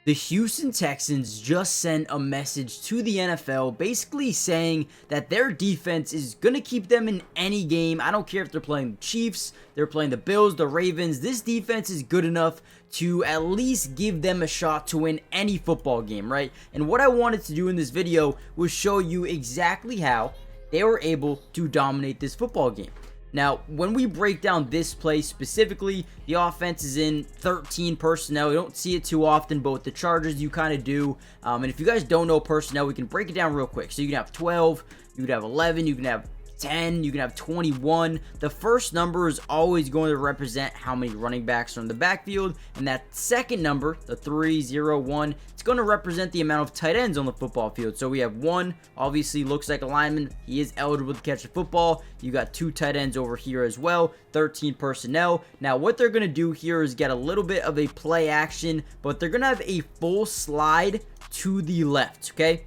The Houston Texans just sent a message to the NFL basically saying that their defense is going to keep them in any game. I don't care if they're playing the Chiefs, they're playing the Bills, the Ravens. This defense is good enough to at least give them a shot to win any football game, right? And what I wanted to do in this video was show you exactly how they were able to dominate this football game. Now, when we break down this play specifically, the offense is in 13 personnel. You don't see it too often, but with the Chargers, you kind of do. And if you guys don't know personnel, we can break it down real quick. So you can have 12, you can have 11, you can have 10, you can have 21. The first number is always going to represent how many running backs are in the backfield, and that second number, the 3, 0, 1, it's going to represent the amount of tight ends on the football field. So we have 1, obviously looks like a lineman. He is eligible to catch the football. You got 2 tight ends over here as well, 13 personnel. Now what they're going to do here is get a little bit of a play action, but they're going to have a full slide to the left, okay?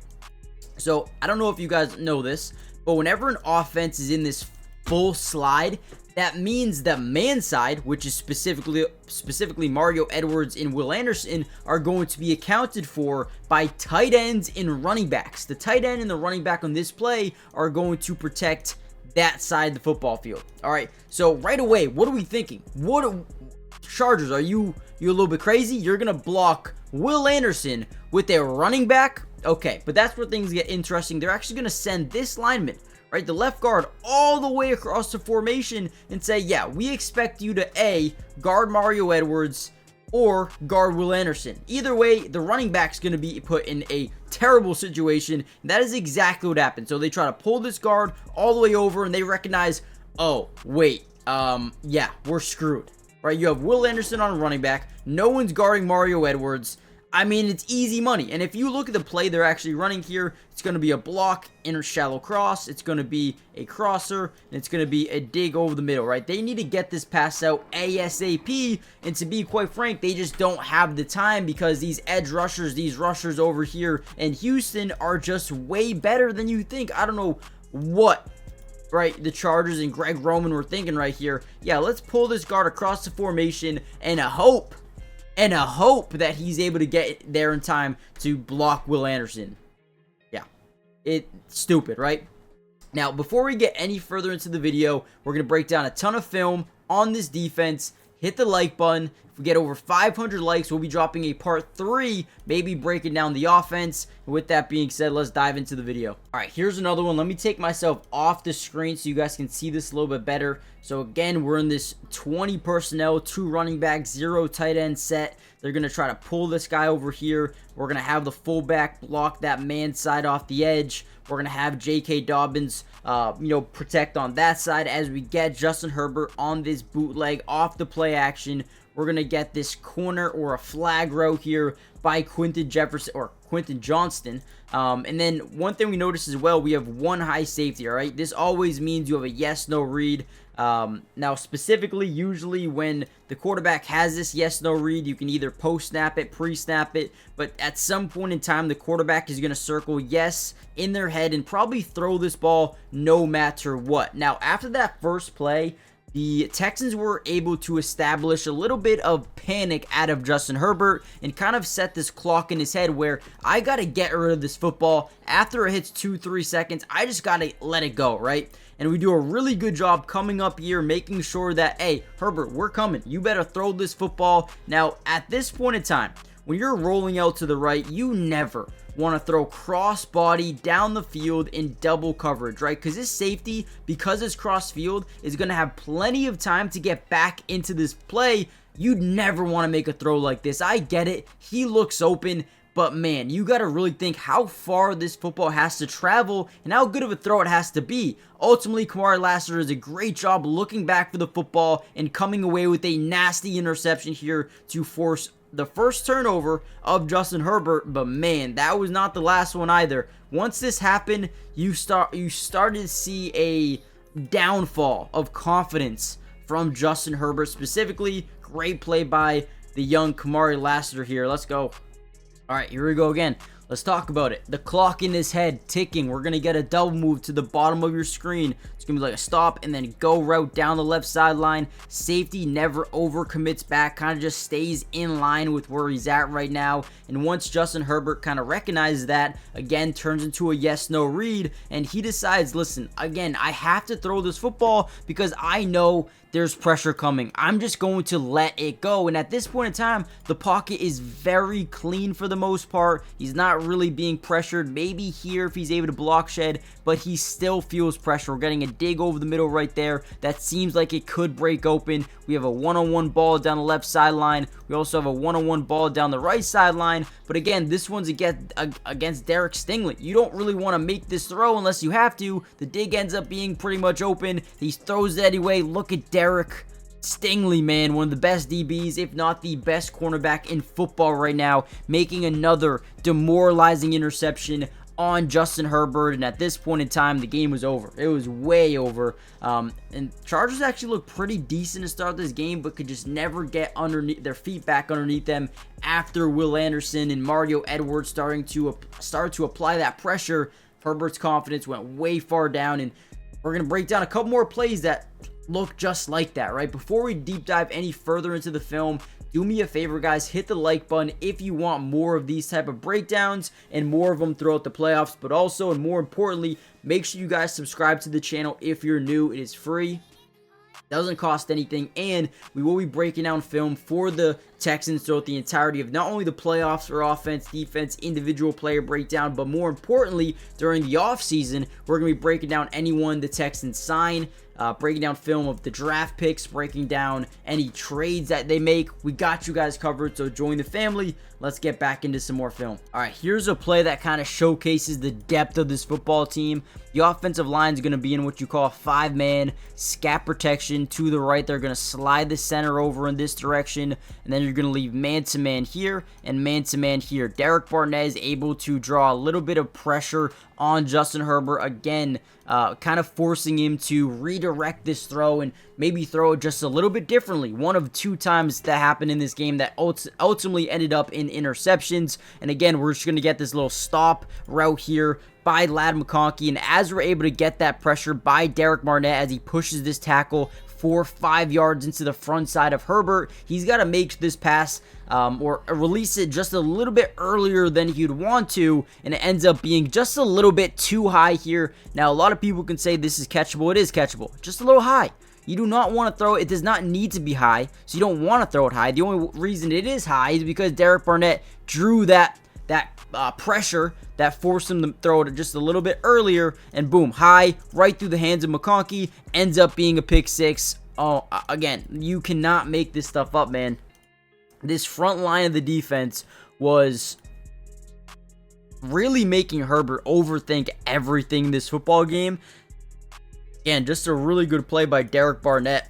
So I don't know if you guys know this, but whenever an offense is in this full slide, that means the man side, which is specifically Mario Edwards and Will Anderson, are going to be accounted for by tight ends and running backs. The tight end and the running back on this play are going to protect that side of the football field. All right, so right away, what are we thinking? Chargers, are you a little bit crazy? You're gonna block Will Anderson with a running back? Okay, but that's where things get interesting. They're actually going to send this lineman, right, the left guard, all the way across the formation and say, yeah, we expect you to A, guard Mario Edwards or guard Will Anderson. Either way, the running back's going to be put in a terrible situation. That is exactly what happened. So they try to pull this guard all the way over and they recognize, oh, wait, yeah, we're screwed, right? You have Will Anderson on a running back. No one's guarding Mario Edwards. I mean, it's easy money. And if you look at the play they're actually running here, it's going to be a block, inner shallow cross. It's going to be a crosser, and it's going to be a dig over the middle, right? They need to get this pass out ASAP. And to be quite frank, they just don't have the time because these edge rushers, these rushers over here in Houston are just way better than you think. I don't know what, right, the Chargers and Greg Roman were thinking right here. Yeah, let's pull this guard across the formation and a hope that he's able to get there in time to block Will Anderson. Yeah, it's stupid, right? Now, before we get any further into the video, we're going to break down a ton of film on this defense. Hit the like button. If we get over 500 likes, we'll be dropping a part 3, maybe breaking down the offense. And with that being said, let's dive into the video. All right, here's another one. Let me take myself off the screen so you guys can see this a little bit better. So again, we're in this 20 personnel, 2 running backs, 0 tight end set. They're going to try to pull this guy over here. We're going to have the fullback block that man side off the edge. We're going to have J.K. Dobbins, protect on that side as we get Justin Herbert on this bootleg off the play action. We're going to get this corner or a flag row here by Quentin Johnston. And then one thing we notice as well, we have 1 high safety, all right? This always means you have a yes-no read. Now, specifically, usually when the quarterback has this yes-no read, you can either post-snap it, pre-snap it, but at some point in time, the quarterback is going to circle yes in their head and probably throw this ball no matter what. Now, after that first play, the Texans were able to establish a little bit of panic out of Justin Herbert and kind of set this clock in his head where I got to get rid of this football. After it hits 2-3 seconds, I just got to let it go, right? And we do a really good job coming up here, making sure that, hey, Herbert, we're coming. You better throw this football. Now, at this point in time, when you're rolling out to the right, you never want to throw cross body down the field in double coverage, right? Because this safety, because it's cross field, is going to have plenty of time to get back into this play. You'd never want to make a throw like this. I get it. He looks open. But man, you got to really think how far this football has to travel and how good of a throw it has to be. Ultimately, Kamari Lassiter does a great job looking back for the football and coming away with a nasty interception here to force the first turnover of Justin Herbert. But man, that was not the last one either. Once this happened, you started to see a downfall of confidence from Justin Herbert specifically. Great play by the young Kamari Lassiter here. Let's go. All right, here we go again. let's talk about it. The clock in his head ticking. We're going to get a double move to the bottom of your screen. It's going to be like a stop and then go route down the left sideline. Safety never overcommits back, kind of just stays in line with where he's at right now. And once Justin Herbert kind of recognizes that, again, turns into a yes-no read, and he decides, listen, again, I have to throw this football because I know there's pressure coming. I'm just going to let it go. And at this point in time, the pocket is very clean for the most part. He's not really being pressured. Maybe here if he's able to block shed, but he still feels pressure. We're getting a dig over the middle right there. That seems like it could break open. We have a one-on-one ball down the left sideline. We also have a one-on-one ball down the right sideline. But again, this one's against Derek Stingley. You don't really want to make this throw unless you have to. The dig ends up being pretty much open. He throws it anyway. Look at Derek Stingley, man, one of the best DBs, if not the best cornerback in football right now, making another demoralizing interception on Justin Herbert. And at this point in time, the game was over. It was way over. And Chargers actually looked pretty decent to start this game, but could just never get underneath their feet back underneath them after Will Anderson and Mario Edwards started to apply that pressure. Herbert's confidence went way far down, and we're going to break down a couple more plays that look just like that, right? Before we deep dive any further into the film, do me a favor, guys, hit the like button if you want more of these type of breakdowns and more of them throughout the playoffs. But also, and more importantly, make sure you guys subscribe to the channel if you're new. It is free, doesn't cost anything, and we will be breaking down film for the Texans throughout the entirety of not only the playoffs for offense, defense, individual player breakdown, but more importantly, during the offseason, we're going to be breaking down anyone the Texans sign, breaking down film of the draft picks, breaking down any trades that they make. We got you guys covered, so join the family. Let's get back into some more film. All right, here's a play that kind of showcases the depth of this football team. The offensive line is going to be in what you call a 5-man scat protection to the right. They're going to slide the center over in this direction, and then you're going to leave man-to-man here and man-to-man here. Derek Barnett is able to draw a little bit of pressure on Justin Herbert, again, kind of forcing him to redirect this throw and maybe throw it just a little bit differently. One of two times that happened in this game that ultimately ended up in interceptions. And again, we're just going to get this little stop route here by Ladd McConkey, and as we're able to get that pressure by Derek Barnett as he pushes this tackle 4-5 yards into the front side of Herbert, he's got to make this pass or release it just a little bit earlier than he'd want to, and it ends up being just a little bit too high here. Now, a lot of people can say this is catchable. It is catchable, just a little high. You do not want to throw it. It does not need to be high, so you don't want to throw it high. The only reason it is high is because Derek Barnett drew that pressure that forced him to throw it just a little bit earlier, and boom, high, right through the hands of McConkey, ends up being a pick six. Oh, again, you cannot make this stuff up, man. This front line of the defense was really making Herbert overthink everything this football game. Again, just a really good play by Derek Barnett.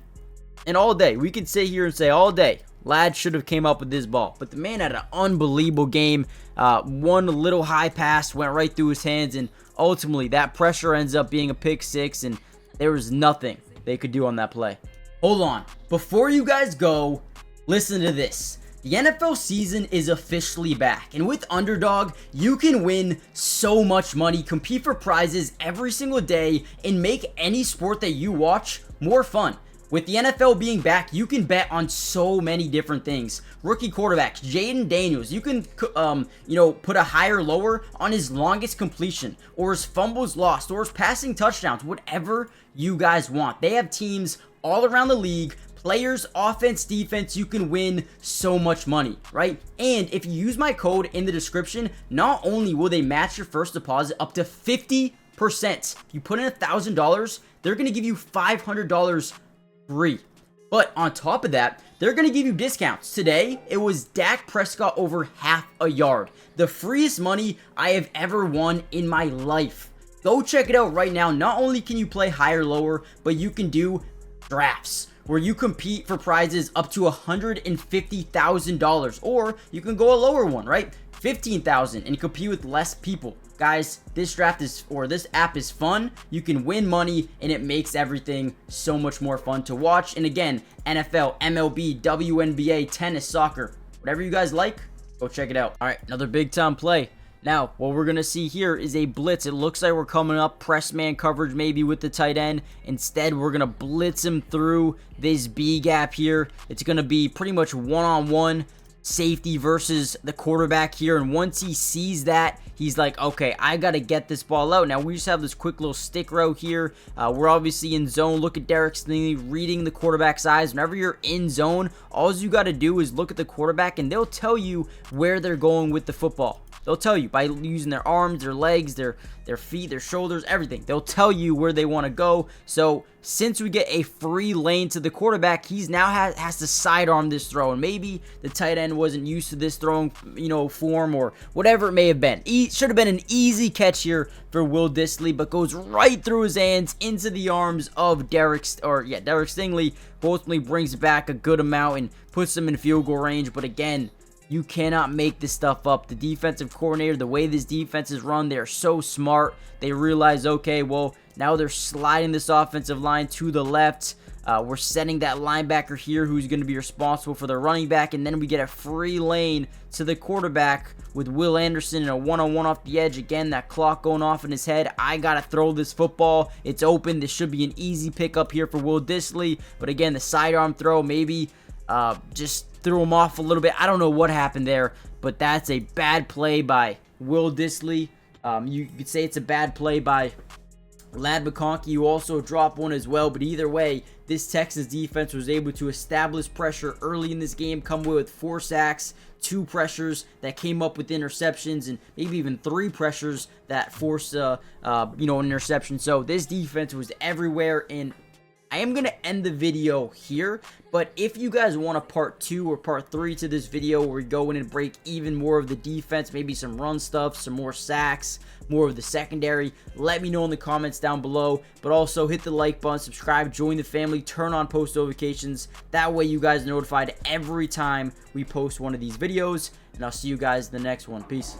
And all day, we could sit here and say all day, Ladd should have came up with this ball. But the man had an unbelievable game. One little high pass went right through his hands, and ultimately that pressure ends up being a pick six, and there was nothing they could do on that play. Hold on. Before you guys go, listen to this. The NFL season is officially back, and with Underdog, you can win so much money, compete for prizes every single day, and make any sport that you watch more fun. With the NFL being back, you can bet on so many different things. Rookie quarterbacks, Jaden Daniels, you can, put a higher lower on his longest completion, or his fumbles lost, or his passing touchdowns, whatever you guys want. They have teams all around the league, players, offense, defense. You can win so much money, right? And if you use my code in the description, not only will they match your first deposit up to 50%. If you put in $1,000, they're going to give you $500 free. But on top of that, they're going to give you discounts. Today, it was Dak Prescott over half a yard. The freest money I have ever won in my life. Go check it out right now. Not only can you play higher, lower, but you can do drafts where you compete for prizes up to $150,000, or you can go a lower one, right? $15,000 and compete with less people. Guys, this app is fun. You can win money, and it makes everything so much more fun to watch. And again, NFL, MLB, WNBA, tennis, soccer, whatever you guys like, go check it out. All right, another big time play. Now, what we're going to see here is a blitz. It looks like we're coming up press man coverage maybe with the tight end. Instead, we're going to blitz him through this B gap here. It's going to be pretty much one-on-one safety versus the quarterback here. And once he sees that, he's like, okay, I got to get this ball out. Now, we just have this quick little stick row here. We're obviously in zone. Look at Derek Stingley reading the quarterback's eyes. Whenever you're in zone, all you got to do is look at the quarterback, and they'll tell you where they're going with the football. They'll tell you by using their arms, their legs, their feet, their shoulders, everything. They'll tell you where they want to go. So since we get a free lane to the quarterback, he's now has to sidearm this throw. And maybe the tight end wasn't used to this throwing, form or whatever it may have been. Should have been an easy catch here for Will Dissly, but goes right through his hands into the arms of Derek Stingley, who ultimately brings back a good amount and puts him in field goal range. But again, you cannot make this stuff up. The defensive coordinator, the way this defense is run, they're so smart. They realize, okay, well, now they're sliding this offensive line to the left. We're setting that linebacker here who's going to be responsible for the running back, and then we get a free lane to the quarterback with Will Anderson and a one-on-one off the edge. Again, that clock going off in his head. I got to throw this football. It's open. This should be an easy pickup here for Will Dissly. But again, the sidearm throw maybe just threw him off a little bit. I don't know what happened there, but that's a bad play by Will Dissly. You could say it's a bad play by Ladd McConkey, who also dropped one as well. But either way, this Texans defense was able to establish pressure early in this game, come away with 4 sacks, 2 pressures that came up with interceptions, and maybe even 3 pressures that forced an interception. So this defense was everywhere, and I am going to end the video here, but if you guys want a part 2 or part 3 to this video where we go in and break even more of the defense, maybe some run stuff, some more sacks, more of the secondary, let me know in the comments down below. But also hit the like button, subscribe, join the family, turn on post notifications. That way you guys are notified every time we post one of these videos, and I'll see you guys in the next one. Peace.